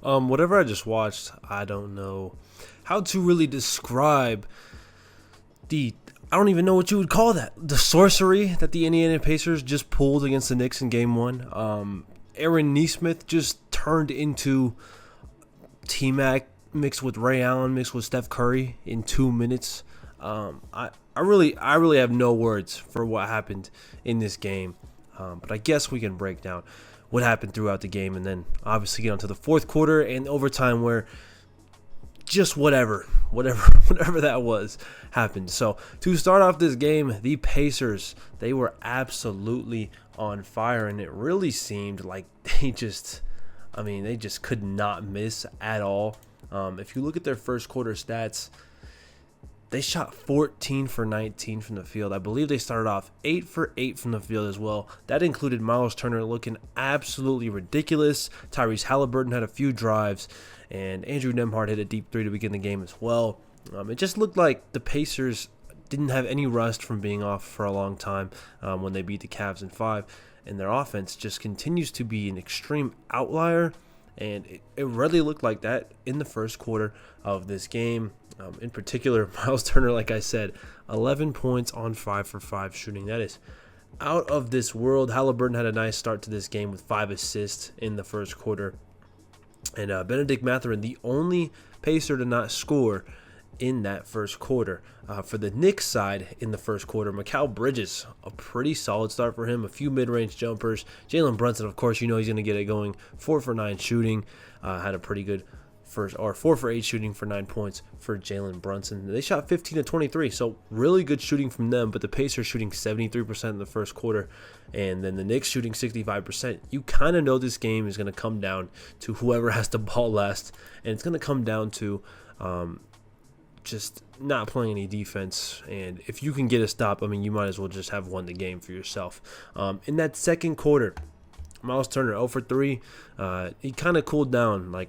Whatever I just watched, I don't know how to really describe I don't even know what you would call that. The sorcery that the Indiana Pacers just pulled against the Knicks in Game 1. Aaron Nesmith just turned into T-Mac mixed with Ray Allen mixed with Steph Curry in 2 minutes. I really have no words for what happened in this game. But I guess we can break down what happened throughout the game and then obviously get onto the fourth quarter and overtime where just whatever that was happened. So to start off this game, the Pacers, they were absolutely on fire, and it really seemed like they just could not miss at all. If you look at their first quarter stats, they shot 14 for 19 from the field. I believe they started off 8 for 8 from the field as well. That included Miles Turner looking absolutely ridiculous. Tyrese Halliburton had a few drives, and Andrew Nembhard hit a deep three to begin the game as well. It just looked like the Pacers didn't have any rust from being off for a long time when they beat the Cavs in 5, and their offense just continues to be an extreme outlier, and it really looked like that in the first quarter of this game. In particular, Miles Turner, like I said, 11 points on 5 for 5 shooting. That is out of this world. Halliburton had a nice start to this game with 5 assists in the first quarter. And Benedict Mathurin, the only Pacer to not score in that first quarter. For the Knicks side in the first quarter, Mikal Bridges, a pretty solid start for him. A few mid-range jumpers. Jalen Brunson, of course, he's going to get it going. 4 for 9 shooting. Had a pretty good 4 for 8 shooting for 9 points for Jalen Brunson. They shot 15 to 23, so really good shooting from them, but the Pacers shooting 73% in the first quarter, and then the Knicks shooting 65%. You kind of know this game is going to come down to whoever has the ball last, and it's going to come down to just not playing any defense, and if you can get a stop, you might as well just have won the game for yourself. In that second quarter, Miles Turner 0 for 3. He kind of cooled down,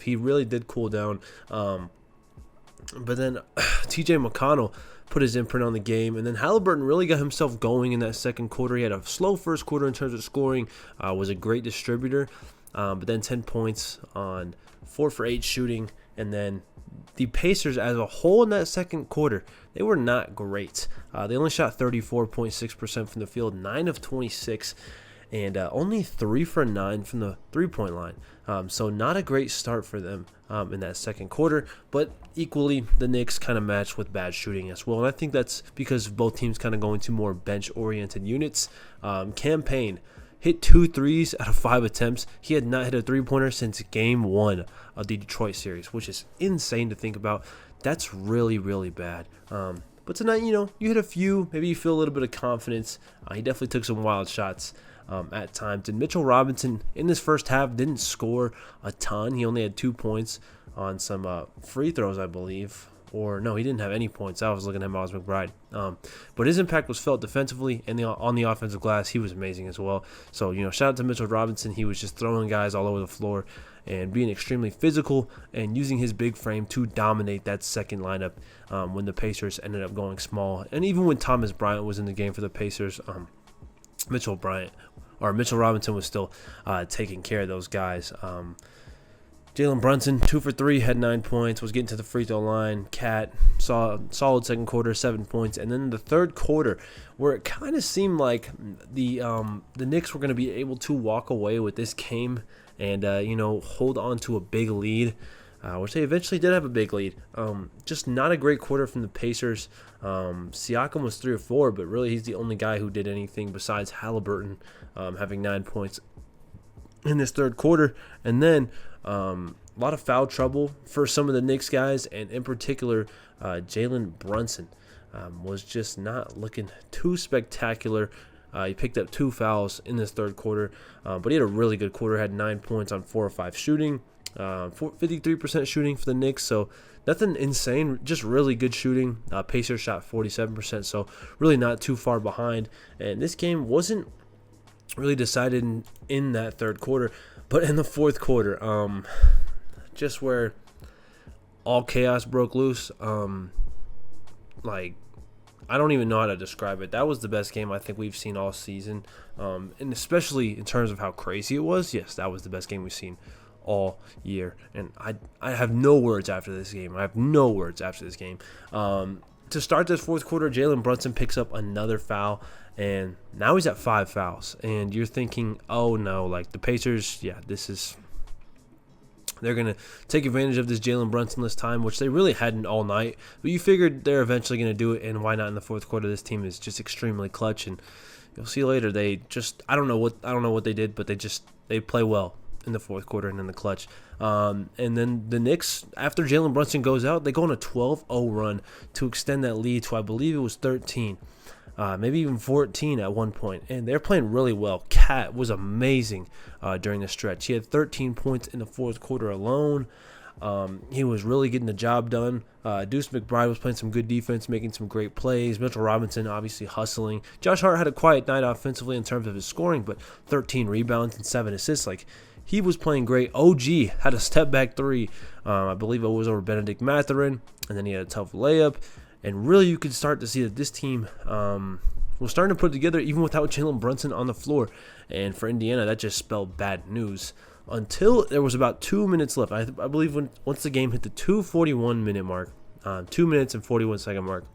he really did cool down. But then TJ McConnell put his imprint on the game, and then Halliburton really got himself going in that second quarter. He had a slow first quarter in terms of scoring, was a great distributor, but then 10 points on 4 for 8 shooting, and then the Pacers as a whole in that second quarter, they were not great. They only shot 34.6% from the field, 9 of 26, and only 3 for 9 from the three-point line. So not a great start for them in that second quarter, but equally the Knicks kind of matched with bad shooting as well. And I think that's because both teams kind of going to more bench-oriented units. Cam Payne hit 2 threes out of 5 attempts. He had not hit a three-pointer since Game 1 of the Detroit series, which is insane to think about. That's really, really bad. But tonight, you hit a few. Maybe you feel a little bit of confidence. He definitely took some wild shots at times. And Mitchell Robinson in this first half didn't score a ton. He only had 2 points on some free throws, I believe. Or no, he didn't have any points. I was looking at Miles McBride. But his impact was felt defensively and on the offensive glass. He was amazing as well. So, shout out to Mitchell Robinson. He was just throwing guys all over the floor and being extremely physical and using his big frame to dominate that second lineup when the Pacers ended up going small. And even when Thomas Bryant was in the game for the Pacers, Mitchell Robinson was still taking care of those guys. Jalen Brunson, 2 for 3, had 9 points, was getting to the free throw line. Cat saw a solid second quarter, 7 points. And then the third quarter, where it kind of seemed like the Knicks were going to be able to walk away with this game and, hold on to a big lead, which they eventually did have a big lead. Just not a great quarter from the Pacers. Siakam was 3 or 4, but really he's the only guy who did anything besides Halliburton having 9 points in this third quarter. And then a lot of foul trouble for some of the Knicks guys, and in particular, Jalen Brunson was just not looking too spectacular. He picked up 2 fouls in this third quarter, but he had a really good quarter, had 9 points on 4 or 5 shooting, 53% shooting for the Knicks, so nothing insane, just really good shooting. Pacers shot 47%, so really not too far behind, and this game wasn't really decided in that third quarter, but in the fourth quarter, just where all chaos broke loose. I don't even know how to describe it. That was the best game I think we've seen all season, and especially in terms of how crazy it was. Yes, that was the best game we've seen all year. And I have no words after this game. I have no words after this game. To start this fourth quarter, Jalen Brunson picks up another foul, and now he's at 5 fouls. And you're thinking, oh no, like the Pacers, yeah, they're going to take advantage of this Jalen Brunson-less time, which they really hadn't all night. But you figured they're eventually going to do it, and why not in the fourth quarter? This team is just extremely clutch, and you'll see later. I don't know what they did, but they play well in the fourth quarter and in the clutch. And then the Knicks, after Jalen Brunson goes out, they go on a 12-0 run to extend that lead to, I believe it was 13. Maybe even 14 at one point. And they're playing really well. Cat was amazing during the stretch. He had 13 points in the fourth quarter alone. He was really getting the job done. Deuce McBride was playing some good defense, making some great plays. Mitchell Robinson obviously hustling. Josh Hart had a quiet night offensively in terms of his scoring, but 13 rebounds and 7 assists. Like, he was playing great. OG had a step-back three. I believe it was over Benedict Mathurin, and then he had a tough layup. And really, you could start to see that this team was starting to put it together even without Jalen Brunson on the floor. And for Indiana, that just spelled bad news until there was about 2 minutes left. I believe once the game hit the 2:41-minute mark, 2 minutes and 41-second mark,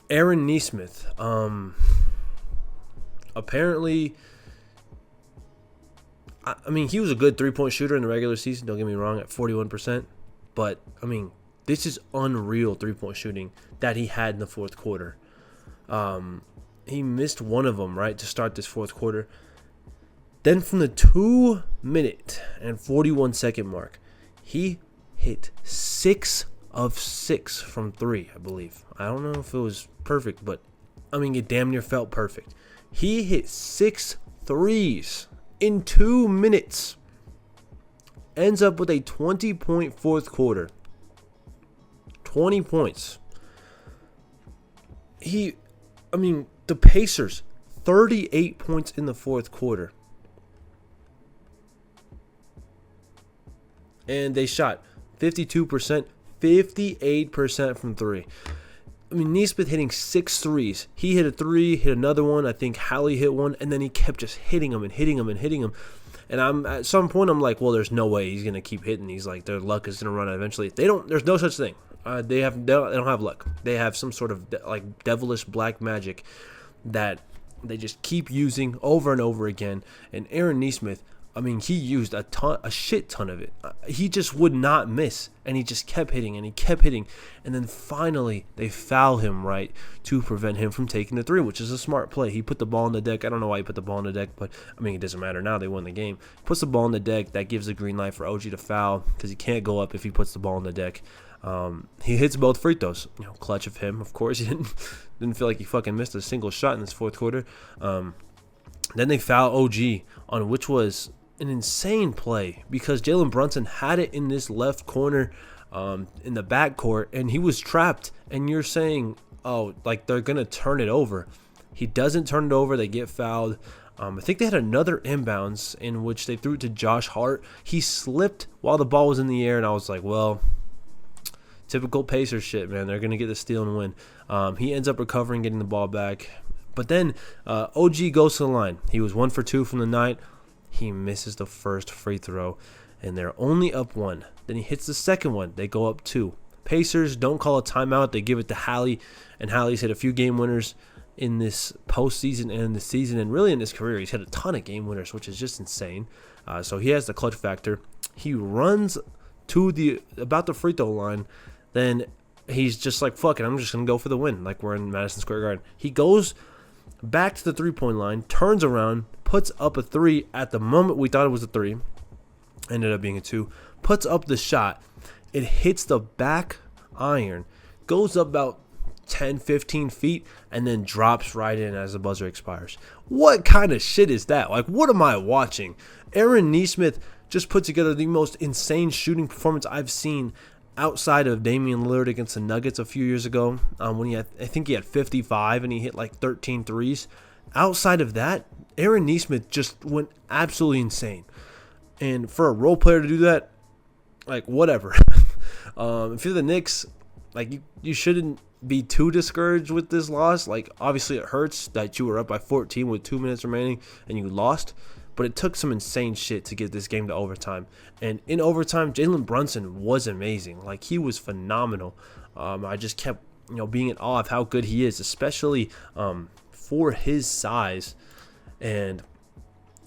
Aaron Nesmith apparently, I mean, he was a good three-point shooter in the regular season, don't get me wrong, at 41%. But, I mean, this is unreal three-point shooting that he had in the fourth quarter. He missed one of them, right, to start this fourth quarter. Then from the 2 minute and 41-second mark, he hit 6 of 6 from 3, I believe. I don't know if it was perfect, but, I mean, it damn near felt perfect. He hit 6 threes in 2 minutes. Ends up with a 20-point fourth quarter. 20 points. The Pacers, 38 points in the fourth quarter. And they shot 52%, 58% from 3. I mean, Nesmith hitting 6 threes. He hit a 3, hit another one. I think Hallie hit one, and then he kept just hitting them and hitting them and hitting them. And at some point, I'm like, well, there's no way he's gonna keep hitting these. Like, their luck is gonna run out eventually. There's no such thing. They don't have luck. They have some sort of like devilish black magic that they just keep using over and over again. And Aaron Nesmith, I mean, he used a shit ton of it. He just would not miss, and he just kept hitting, and he kept hitting. And then finally, they foul him, right, to prevent him from taking the 3, which is a smart play. He put the ball on the deck. I don't know why he put the ball on the deck, but, I mean, it doesn't matter now. They won the game. Puts the ball on the deck. That gives the green light for OG to foul because he can't go up if he puts the ball on the deck. He hits both free throws. Clutch of him, of course. He didn't feel like he fucking missed a single shot in this fourth quarter. Then they foul OG on which was an insane play because Jalen Brunson had it in this left corner in the backcourt, and he was trapped. And you're saying, oh, like they're going to turn it over. He doesn't turn it over. They get fouled. I think they had another inbounds in which they threw it to Josh Hart. He slipped while the ball was in the air, and I was like, well, typical Pacers shit, man. They're going to get the steal and win. He ends up recovering, getting the ball back. But then OG goes to the line. He was 1 for 2 from the night. He misses the first free throw, and they're only up 1. Then he hits the second one. They go up 2. Pacers don't call a timeout. They give it to Hallie, and Hallie's hit a few game winners in this postseason and in the season, and really in his career. He's hit a ton of game winners, which is just insane. So he has the clutch factor. He runs to about the free throw line. Then he's just like, fuck it, I'm just going to go for the win, like we're in Madison Square Garden. He goes back to the three-point line, turns around, puts up a 3. At the moment, we thought it was a 3. Ended up being a 2. Puts up the shot. It hits the back iron, goes up about 10, 15 feet, and then drops right in as the buzzer expires. What kind of shit is that? Like, what am I watching? Aaron Nesmith just put together the most insane shooting performance I've seen outside of Damian Lillard against the Nuggets a few years ago, when I think he had 55 and he hit like 13 threes. Outside of that, Aaron Nesmith just went absolutely insane. And for a role player to do that, like, whatever. If you're the Knicks, like, you shouldn't be too discouraged with this loss. Like, obviously it hurts that you were up by 14 with 2 minutes remaining and you lost. but it took some insane shit to get this game to overtime. And in overtime, Jalen Brunson was amazing. Like, he was phenomenal. I just kept, being in awe of how good he is, especially for his size. And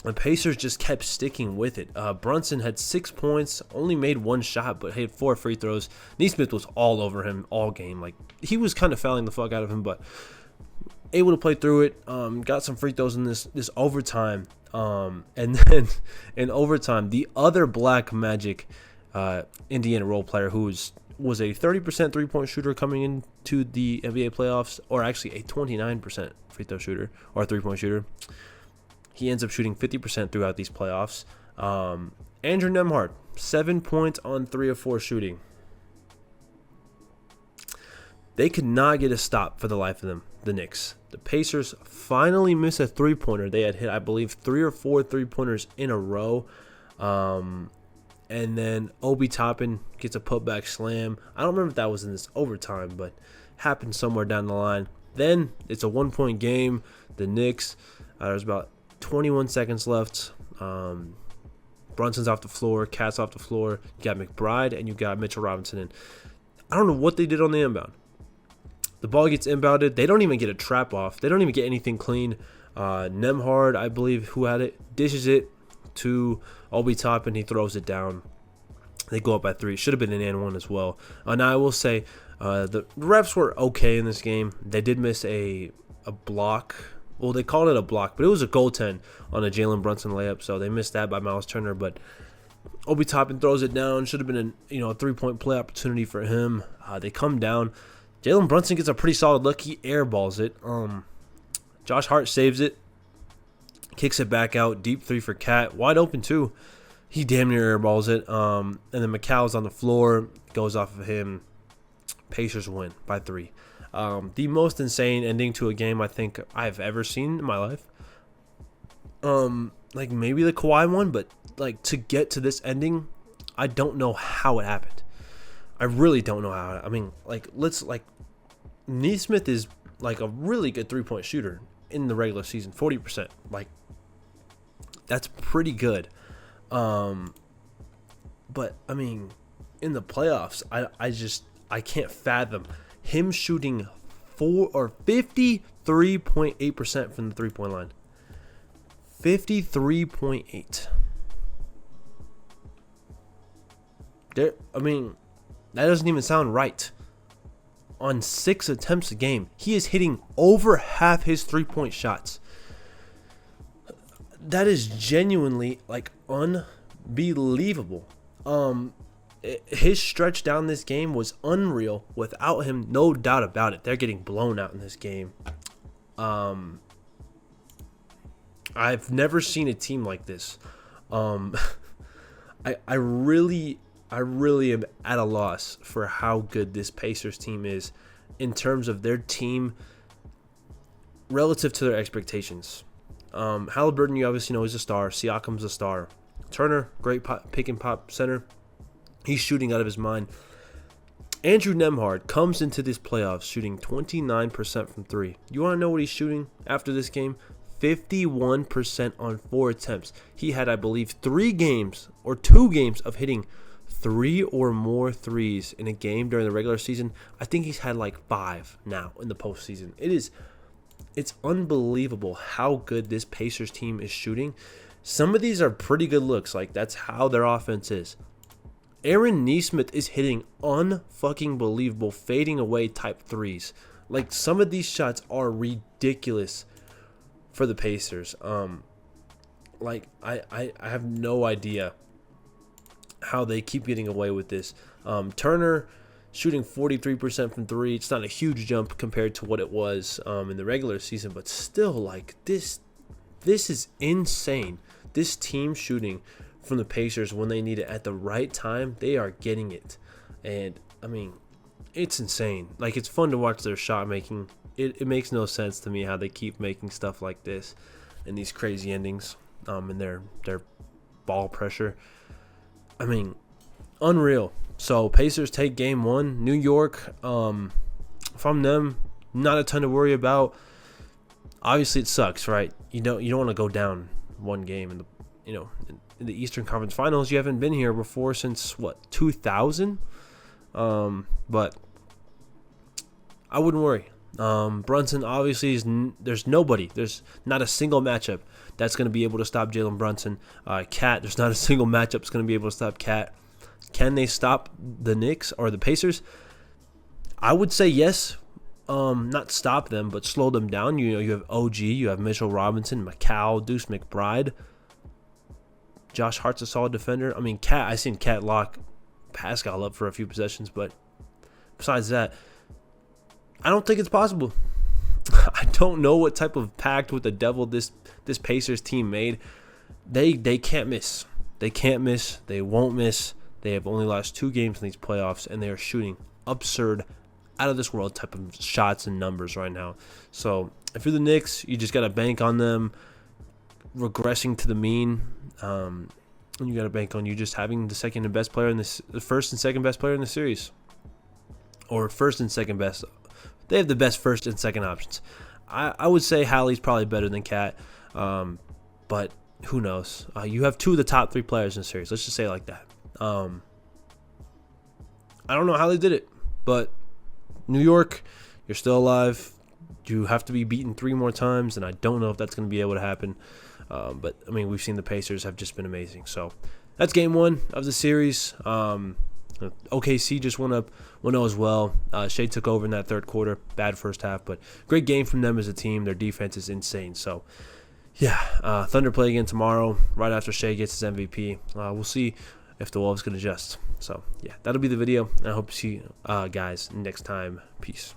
the Pacers just kept sticking with it. Brunson had 6 points, only made 1 shot, but had 4 free throws. Nesmith was all over him all game. Like, he was kind of fouling the fuck out of him, but able to play through it. Got some free throws in this overtime. And then in overtime, the other Black Magic Indiana role player who was a 30% three-point shooter coming into the NBA playoffs, or actually a 29% free throw shooter or three-point shooter. He ends up shooting 50% throughout these playoffs. Andrew Nembhard, 7 points on 3 of 4 shooting. They could not get a stop for the life of them, the Knicks. The Pacers finally missed a three-pointer. They had hit, I believe, 3 or 4 three-pointers in a row. And then Obi Toppin gets a putback slam. I don't remember if that was in this overtime, but happened somewhere down the line. Then it's a 1-point game. The Knicks, there's about 21 seconds left. Brunson's off the floor. Cat's off the floor. You got McBride and you got Mitchell Robinson in. I don't know what they did on the inbound. The ball gets inbounded. They don't even get a trap off. They don't even get anything clean. Nembhard, I believe, who had it, dishes it to Obi Toppin. He throws it down. They go up by 3. Should have been an and 1 as well. Now, I will say the refs were okay in this game. They did miss a block. Well, they called it a block, but it was a goaltend on a Jalen Brunson layup, so they missed that by Miles Turner. But Obi Toppin throws it down. Should have been a 3-point play opportunity for him. They come down. Jalen Brunson gets a pretty solid look. He airballs it. Josh Hart saves it. Kicks it back out. Deep 3 for Cat. Wide open, too. He damn near airballs it. And then McCall's on the floor. Goes off of him. Pacers win by 3. The most insane ending to a game I think I've ever seen in my life. Like maybe the Kawhi one, but like to get to this ending, I don't know how it happened. I really don't know how. I mean, Nesmith is like a really good 3-point shooter in the regular season, 40%. Like, that's pretty good. But I mean, in the playoffs, I can't fathom him shooting 53.8% from the 3-point line. 53.8. I mean, that doesn't even sound right. On 6 attempts a game, he is hitting over half his 3-point shots. That is genuinely like unbelievable. His stretch down this game was unreal. Without him, no doubt about it. They're getting blown out in this game. I've never seen a team like this. I really am at a loss for how good this Pacers team is in terms of their team relative to their expectations. Halliburton, you obviously know, is a star. Siakam's a star. Turner, great pick and pop center. He's shooting out of his mind. Andrew Nembhard comes into this playoffs shooting 29% from 3. You want to know what he's shooting after this game? 51% on 4 attempts. He had, I believe, 2 games of hitting 3 or more threes in a game during the regular season. I think he's had like 5 now in the postseason. It's unbelievable how good this Pacers team is shooting. Some of these are pretty good looks. Like, that's how their offense is. Aaron Nesmith is hitting unfucking believable fading away type 3s. Like, some of these shots are ridiculous for the Pacers. I have no idea how they keep getting away with this. Turner shooting 43% from 3. It's not a huge jump compared to what it was in the regular season, but still, like, this is insane. This team shooting from the Pacers when they need it at the right time, they are getting it. And, I mean, it's insane. Like, it's fun to watch their shot making. It makes no sense to me how they keep making stuff like this and these crazy endings and their ball pressure. I mean, unreal. So Pacers take game 1. New York, from them, not a ton to worry about. Obviously, it sucks, right? You don't want to go down 1 game in the Eastern Conference Finals. You haven't been here before since, what, 2000? But I wouldn't worry. Brunson obviously there's not a single matchup that's going to be able to stop Jalen Brunson. Cat, there's not a single matchup that's going to be able to stop Cat. Can they stop the Knicks or the Pacers? I would say yes. Not stop them, but slow them down. You have OG, you have Mitchell Robinson, McCall, Deuce McBride. Josh Hart's a solid defender. I mean, I seen Cat lock Pascal up for a few possessions, but besides that, I don't think it's possible. I don't know what type of pact with the devil this Pacers team made. They can't miss. They can't miss. They won't miss. They have only lost 2 games in these playoffs, and they are shooting absurd, out of this world type of shots and numbers right now. So if you're the Knicks, you just got to bank on them regressing to the mean. And you got to bank on you just having the second and best player in this, the first and second best player in the series, or first and second best. They have the best first and second options. I would say Hallie's probably better than Cat, but who knows? You have 2 of the top 3 players in the series. Let's just say it like that. I don't know how they did it, but New York, you're still alive. You have to be beaten 3 more times, and I don't know if that's going to be able to happen. But, I mean, we've seen the Pacers have just been amazing. So that's game 1 of the series. OKC just went up 1-0 as well. Shea took over in that third quarter. Bad first half, but great game from them as a team. Their defense is insane. So, yeah, Thunder play again tomorrow right after Shea gets his MVP. We'll see if the Wolves can adjust. So, yeah, that'll be the video. I hope to see you guys next time. Peace.